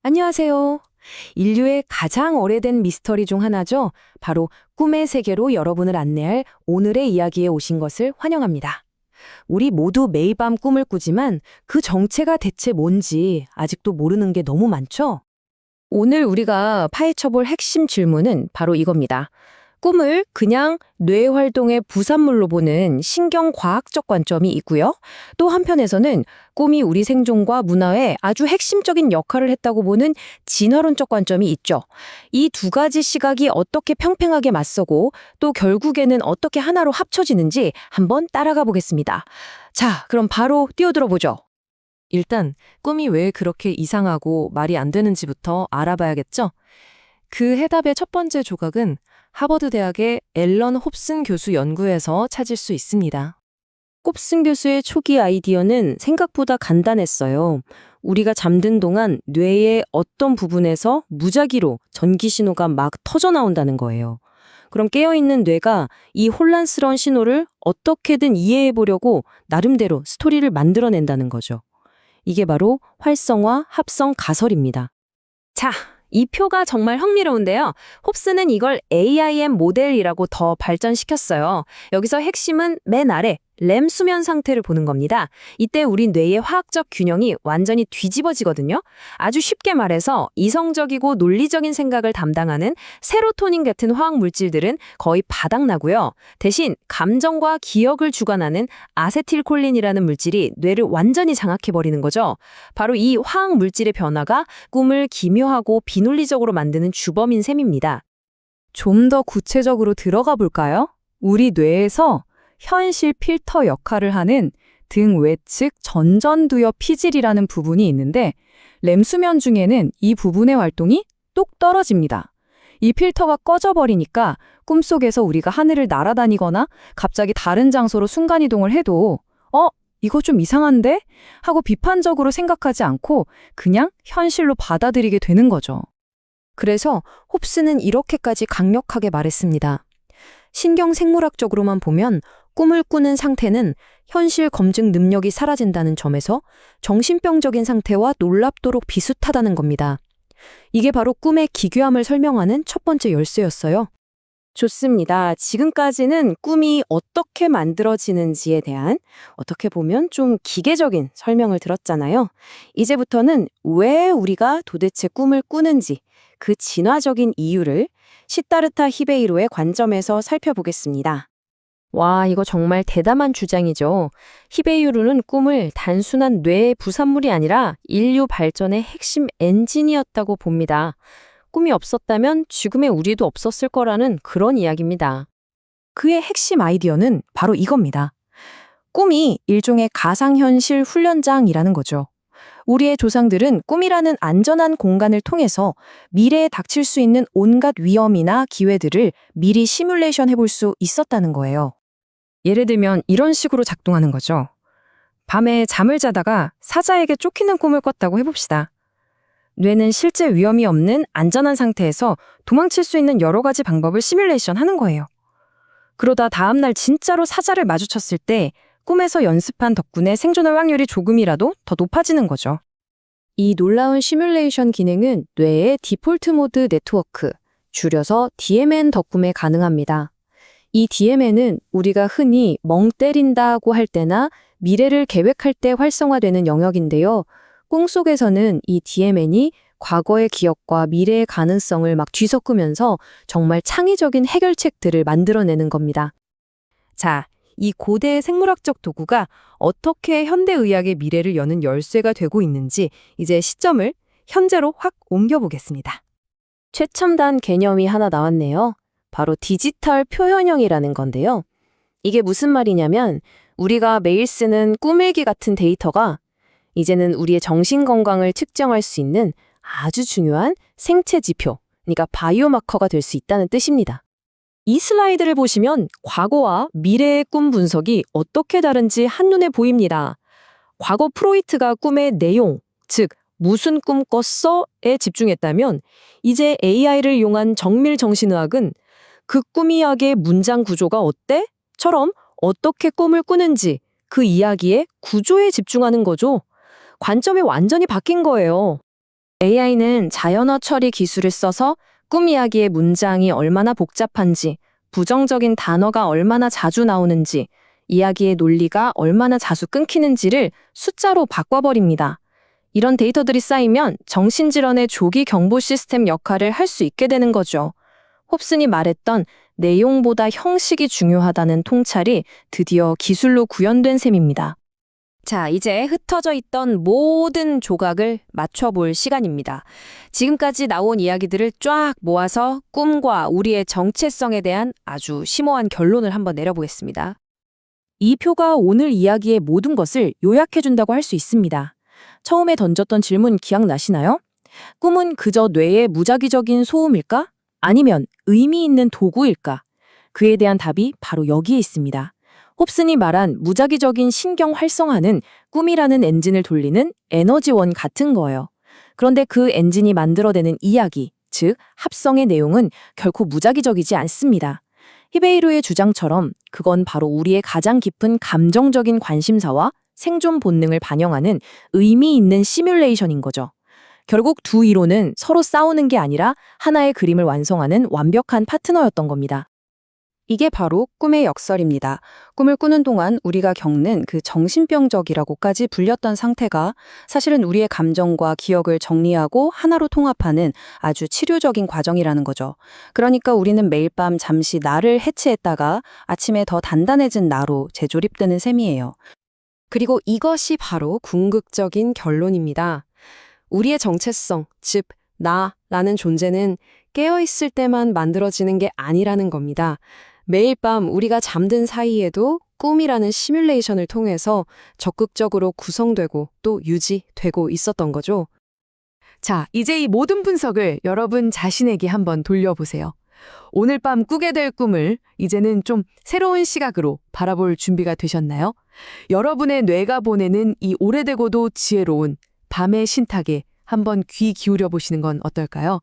안녕하세요. 인류의 가장 오래된 미스터리 중 하나죠. 바로 꿈의 세계로 여러분을 안내할 오늘의 이야기에 오신 것을 환영합니다. 우리 모두 매일 밤 꿈을 꾸지만 그 정체가 대체 뭔지 아직도 모르는 게 너무 많죠? 오늘 우리가 파헤쳐볼 핵심 질문은 바로 이겁니다. 꿈을 그냥 뇌 활동의 부산물로 보는 신경과학적 관점이 있고요. 또 한편에서는 꿈이 우리 생존과 문화에 아주 핵심적인 역할을 했다고 보는 진화론적 관점이 있죠. 이 두 가지 시각이 어떻게 평평하게 맞서고 또 결국에는 어떻게 하나로 합쳐지는지 한번 따라가 보겠습니다. 자, 그럼 바로 뛰어들어 보죠. 일단 꿈이 왜 그렇게 이상하고 말이 안 되는지부터 알아봐야겠죠? 그 해답의 첫 번째 조각은 하버드 대학의 앨런 홉슨 교수 연구에서 찾을 수 있습니다. 홉슨 교수의 초기 아이디어는 생각보다 간단했어요. 우리가 잠든 동안 뇌의 어떤 부분에서 무작위로 전기 신호가 막 터져 나온다는 거예요. 그럼 깨어있는 뇌가 이 혼란스러운 신호를 어떻게든 이해해 보려고 나름대로 스토리를 만들어낸다는 거죠. 이게 바로 활성화, 합성, 가설입니다. 자, 이 표가 정말 흥미로운데요. 홉스는 이걸 AIM 모델이라고 더 발전시켰어요. 여기서 핵심은 맨 아래 렘 수면 상태를 보는 겁니다. 이때 우리 뇌의 화학적 균형이 완전히 뒤집어지거든요. 아주 쉽게 말해서 이성적이고 논리적인 생각을 담당하는 세로토닌 같은 화학 물질들은 거의 바닥나고요. 대신 감정과 기억을 주관하는 아세틸콜린이라는 물질이 뇌를 완전히 장악해버리는 거죠. 바로 이 화학 물질의 변화가 꿈을 기묘하고 비논리적으로 만드는 주범인 셈입니다. 좀 더 구체적으로 들어가 볼까요? 우리 뇌에서 현실 필터 역할을 하는 등 외측 전전두엽 피질이라는 부분이 있는데 렘 수면 중에는 이 부분의 활동이 뚝 떨어집니다. 이 필터가 꺼져버리니까 꿈속에서 우리가 하늘을 날아다니거나 갑자기 다른 장소로 순간이동을 해도 이거 좀 이상한데? 하고 비판적으로 생각하지 않고 그냥 현실로 받아들이게 되는 거죠. 그래서 홉스는 이렇게까지 강력하게 말했습니다. 신경생물학적으로만 보면 꿈을 꾸는 상태는 현실 검증 능력이 사라진다는 점에서 정신병적인 상태와 놀랍도록 비슷하다는 겁니다. 이게 바로 꿈의 기괴함을 설명하는 첫 번째 열쇠였어요. 좋습니다. 지금까지는 꿈이 어떻게 만들어지는지에 대한 어떻게 보면 좀 기계적인 설명을 들었잖아요. 이제부터는 왜 우리가 도대체 꿈을 꾸는지 그 진화적인 이유를 시타르타 히베이로의 관점에서 살펴보겠습니다. 와, 이거 정말 대담한 주장이죠. 히베이로는 꿈을 단순한 뇌의 부산물이 아니라 인류 발전의 핵심 엔진이었다고 봅니다. 꿈이 없었다면 지금의 우리도 없었을 거라는 그런 이야기입니다. 그의 핵심 아이디어는 바로 이겁니다. 꿈이 일종의 가상현실 훈련장이라는 거죠. 우리의 조상들은 꿈이라는 안전한 공간을 통해서 미래에 닥칠 수 있는 온갖 위험이나 기회들을 미리 시뮬레이션 해볼 수 있었다는 거예요. 예를 들면 이런 식으로 작동하는 거죠. 밤에 잠을 자다가 사자에게 쫓기는 꿈을 꿨다고 해봅시다. 뇌는 실제 위험이 없는 안전한 상태에서 도망칠 수 있는 여러 가지 방법을 시뮬레이션 하는 거예요. 그러다 다음날 진짜로 사자를 마주쳤을 때 꿈에서 연습한 덕분에 생존할 확률이 조금이라도 더 높아지는 거죠. 이 놀라운 시뮬레이션 기능은 뇌의 디폴트 모드 네트워크, 줄여서 DMN 덕분에 가능합니다. 이 DMN은 우리가 흔히 멍 때린다고 할 때나 미래를 계획할 때 활성화되는 영역인데요. 꿈속에서는 이 DMN이 과거의 기억과 미래의 가능성을 막 뒤섞으면서 정말 창의적인 해결책들을 만들어내는 겁니다. 자, 이 고대 생물학적 도구가 어떻게 현대의학의 미래를 여는 열쇠가 되고 있는지 이제 시점을 현재로 확 옮겨보겠습니다. 최첨단 개념이 하나 나왔네요. 바로 디지털 표현형이라는 건데요. 이게 무슨 말이냐면 우리가 매일 쓰는 꿈일기 같은 데이터가 이제는 우리의 정신 건강을 측정할 수 있는 아주 중요한 생체 지표, 그러니까 바이오마커가 될 수 있다는 뜻입니다. 이 슬라이드를 보시면 과거와 미래의 꿈 분석이 어떻게 다른지 한눈에 보입니다. 과거 프로이트가 꿈의 내용, 즉 무슨 꿈 꿨어?에 집중했다면 이제 AI를 이용한 정밀 정신의학은 그 꿈 이야기의 문장 구조가 어때? 처럼 어떻게 꿈을 꾸는지 그 이야기의 구조에 집중하는 거죠. 관점이 완전히 바뀐 거예요. AI는 자연어 처리 기술을 써서 꿈 이야기의 문장이 얼마나 복잡한지, 부정적인 단어가 얼마나 자주 나오는지, 이야기의 논리가 얼마나 자주 끊기는지를 숫자로 바꿔버립니다. 이런 데이터들이 쌓이면 정신질환의 조기 경보 시스템 역할을 할 수 있게 되는 거죠. 홉슨이 말했던 내용보다 형식이 중요하다는 통찰이 드디어 기술로 구현된 셈입니다. 자, 이제 흩어져 있던 모든 조각을 맞춰볼 시간입니다. 지금까지 나온 이야기들을 쫙 모아서 꿈과 우리의 정체성에 대한 아주 심오한 결론을 한번 내려보겠습니다. 이 표가 오늘 이야기의 모든 것을 요약해준다고 할 수 있습니다. 처음에 던졌던 질문 기억나시나요? 꿈은 그저 뇌의 무작위적인 소음일까? 아니면 의미 있는 도구일까? 그에 대한 답이 바로 여기에 있습니다. 홉슨이 말한 무작위적인 신경 활성화는 꿈이라는 엔진을 돌리는 에너지원 같은 거예요. 그런데 그 엔진이 만들어내는 이야기, 즉 합성의 내용은 결코 무작위적이지 않습니다. 히베이로의 주장처럼 그건 바로 우리의 가장 깊은 감정적인 관심사와 생존 본능을 반영하는 의미 있는 시뮬레이션인 거죠. 결국 두 이론은 서로 싸우는 게 아니라 하나의 그림을 완성하는 완벽한 파트너였던 겁니다. 이게 바로 꿈의 역설입니다. 꿈을 꾸는 동안 우리가 겪는 그 정신병적이라고까지 불렸던 상태가 사실은 우리의 감정과 기억을 정리하고 하나로 통합하는 아주 치료적인 과정이라는 거죠. 그러니까 우리는 매일 밤 잠시 나를 해체했다가 아침에 더 단단해진 나로 재조립되는 셈이에요. 그리고 이것이 바로 궁극적인 결론입니다. 우리의 정체성, 즉 나라는 존재는 깨어있을 때만 만들어지는 게 아니라는 겁니다. 매일 밤 우리가 잠든 사이에도 꿈이라는 시뮬레이션을 통해서 적극적으로 구성되고 또 유지되고 있었던 거죠. 자, 이제 이 모든 분석을 여러분 자신에게 한번 돌려보세요. 오늘 밤 꾸게 될 꿈을 이제는 좀 새로운 시각으로 바라볼 준비가 되셨나요? 여러분의 뇌가 보내는 이 오래되고도 지혜로운 밤의 신탁에 한번 귀 기울여 보시는 건 어떨까요?